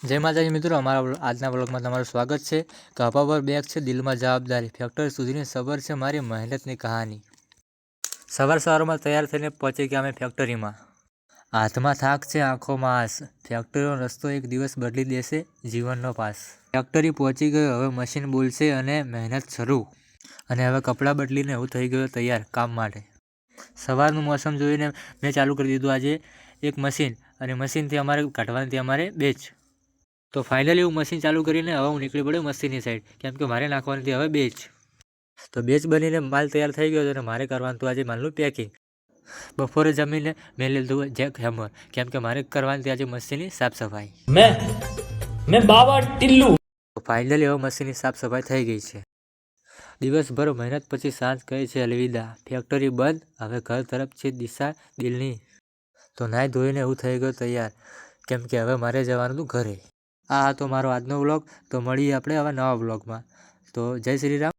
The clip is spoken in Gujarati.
જય માતાજી મિત્રો, અમારા આજના બ્લોગમાં તમારું સ્વાગત છે। કપા પર બેગ છે, દિલમાં જવાબદારી, ફેક્ટરી સુધીની સબર છે મારી મહેનતની કહાની। સવારમાં તૈયાર થઈને પહોંચી ગયા અમે ફેક્ટરીમાં। હાથમાં થાક છે, આંખોમાં આસ, ફેક્ટરીનો રસ્તો એક દિવસ બદલી દેશે જીવનનો પાસ। ફેક્ટરી પહોંચી ગયો, હવે મશીન બોલશે અને મહેનત શરૂ। અને હવે કપડાં બદલીને હું થઈ ગયો તૈયાર કામ માટે। સવારનું મોસમ જોઈને મેં ચાલુ કરી દીધું આજે એક મશીન, અને મશીનથી અમારે કાઢવાની હતી અમારે બેચ। તો ફાઇનલી હું મશીન ચાલુ કરીને હવે હું નીકળી પડ્યો મશીનની સાઈડ, કેમ કે મારે નાખવાની હતી હવે બેચ। તો બેચ બનીને માલ તૈયાર થઈ ગયો હતો અને મારે કરવાનું હતું આજે માલનું પેકિંગ। બપોરે જમીને મેં લીધું જેક હેમર, કેમ કે મારે કરવાની હતી આજે મશીનની સાફ સફાઈ। મેં બાવા ટિલ્લુ। તો ફાઇનલી હવે મશીનની સાફ સફાઈ થઈ ગઈ છે। દિવસભર મહેનત પછી સાંજ કહે છે અલવિદા, ફેક્ટરી બંધ, હવે ઘર તરફ છે દિશા દિલની। તો નાહી ધોઈને હું થઈ ગયો તૈયાર, કેમ કે હવે મારે જવાનું હતું ઘરે। આ હતો મારો આજનો વ્લોગ। તો મળીએ આપણે હવે નવા વ્લોગમાં। તો જય શ્રી રામ।